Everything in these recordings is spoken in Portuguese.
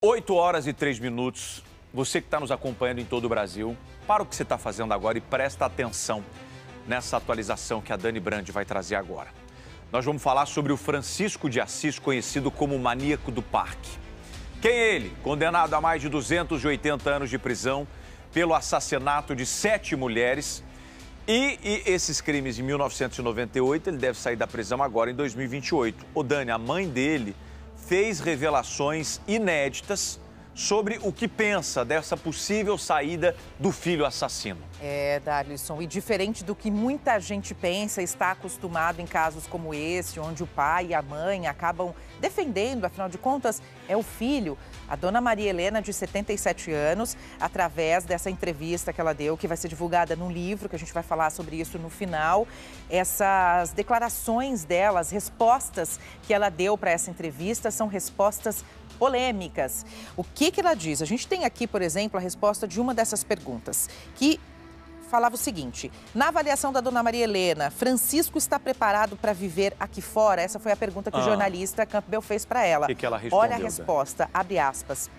8h03. Você que está nos acompanhando em todo o Brasil, para o que você está fazendo agora e presta atenção nessa atualização que a Dani Brandi vai trazer agora. Nós vamos falar sobre o Francisco de Assis, conhecido como o Maníaco do Parque. Quem é ele? Condenado a mais de 280 anos de prisão pelo assassinato de 7 mulheres. E esses crimes em 1998, ele deve sair da prisão agora em 2028. Ô Dani, a mãe dele fez revelações inéditas sobre o que pensa dessa possível saída do filho assassino. Darlison, e diferente do que muita gente pensa, está acostumado em casos como esse, onde o pai e a mãe acabam defendendo, afinal de contas, é o filho. A dona Maria Helena, de 77 anos, através dessa entrevista que ela deu, que vai ser divulgada num livro, que a gente vai falar sobre isso no final, essas declarações dela, as respostas que ela deu para essa entrevista são respostas polêmicas. O que ela diz? A gente tem aqui, por exemplo, a resposta de uma dessas perguntas, que falava o seguinte: na avaliação da dona Maria Helena, Francisco está preparado para viver aqui fora? Essa foi a pergunta que o jornalista Campbell fez para ela. O que ela respondeu? Olha a resposta, abre aspas.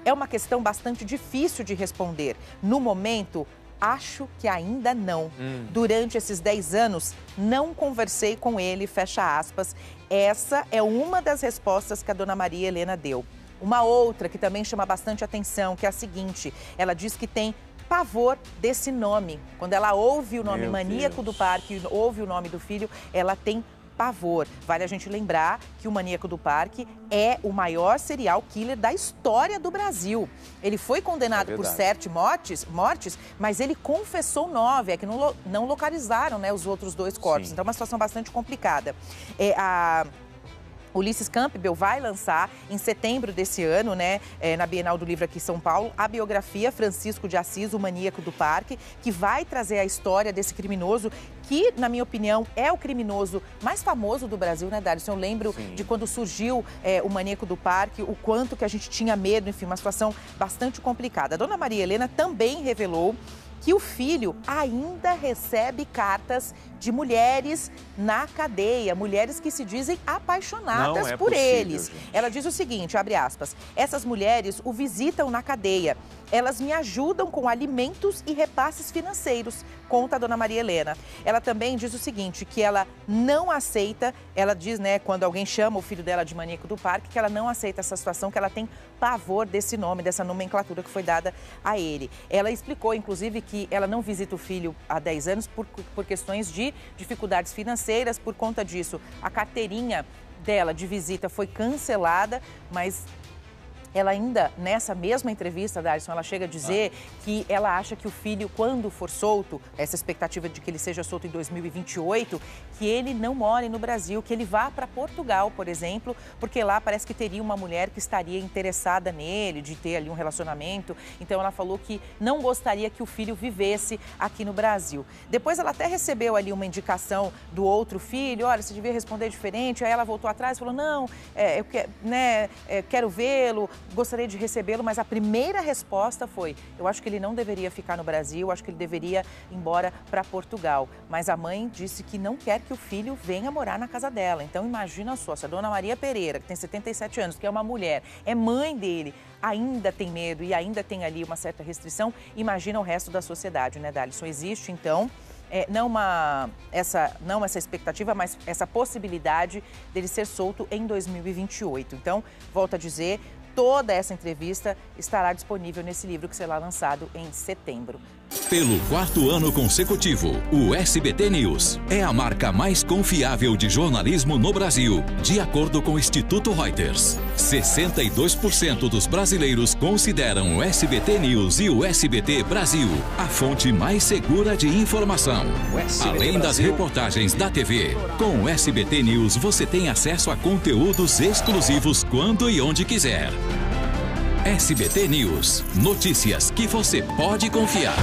É uma questão bastante difícil de responder. No momento, acho que ainda não. Durante esses 10 anos, não conversei com ele, fecha aspas. Essa é uma das respostas que a dona Maria Helena deu. Uma outra que também chama bastante atenção, que é a seguinte: ela diz que tem pavor desse nome. Quando ela ouve o nome Maníaco do Parque, ouve o nome do filho, ela tem pavor. Vale a gente lembrar que o Maníaco do Parque é o maior serial killer da história do Brasil. Ele foi condenado por 7 mortes, mas ele confessou 9, é que não localizaram, né, os outros 2 corpos. Então é uma situação bastante complicada. Ulisses Campbell vai lançar em setembro desse ano, né, na Bienal do Livro aqui em São Paulo, a biografia Francisco de Assis, o Maníaco do Parque, que vai trazer a história desse criminoso, que, na minha opinião, é o criminoso mais famoso do Brasil, né, Darlison? Eu lembro de quando surgiu o Maníaco do Parque, o quanto que a gente tinha medo, enfim, uma situação bastante complicada. A dona Maria Helena também revelou que o filho ainda recebe cartas de mulheres na cadeia, mulheres que se dizem apaixonadas por eles. Gente. Ela diz o seguinte, abre aspas: essas mulheres o visitam na cadeia. Elas me ajudam com alimentos e repasses financeiros, conta a dona Maria Helena. Ela também diz o seguinte, que ela não aceita, ela diz, né, quando alguém chama o filho dela de Maníaco do Parque, que ela não aceita essa situação, que ela tem pavor desse nome, dessa nomenclatura que foi dada a ele. Ela explicou, inclusive, que ela não visita o filho há 10 anos por questões de dificuldades financeiras. Por conta disso, a carteirinha dela de visita foi cancelada, mas ela ainda, nessa mesma entrevista, Darlison, ela chega a dizer que ela acha que o filho, quando for solto, essa expectativa de que ele seja solto em 2028, que ele não more no Brasil, que ele vá para Portugal, por exemplo, porque lá parece que teria uma mulher que estaria interessada nele, de ter ali um relacionamento. Então ela falou que não gostaria que o filho vivesse aqui no Brasil. Depois ela até recebeu ali uma indicação do outro filho: olha, você devia responder diferente. Aí ela voltou atrás e falou: não, eu quero vê-lo, gostaria de recebê-lo, mas a primeira resposta foi: eu acho que ele não deveria ficar no Brasil, acho que ele deveria ir embora para Portugal. Mas a mãe disse que não quer que o filho venha morar na casa dela. Então imagina só, se a dona Maria Pereira, que tem 77 anos, que é uma mulher, é mãe dele, ainda tem medo e ainda tem ali uma certa restrição, imagina o resto da sociedade, né, Darlison? Existe, então, não essa expectativa, mas essa possibilidade dele ser solto em 2028. Então, volto a dizer, toda essa entrevista estará disponível nesse livro que será lançado em setembro. Pelo 4º ano consecutivo, o SBT News é a marca mais confiável de jornalismo no Brasil, de acordo com o Instituto Reuters. 62% dos brasileiros consideram o SBT News e o SBT Brasil a fonte mais segura de informação. Além das reportagens da TV, com o SBT News você tem acesso a conteúdos exclusivos quando e onde quiser. SBT News. Notícias que você pode confiar.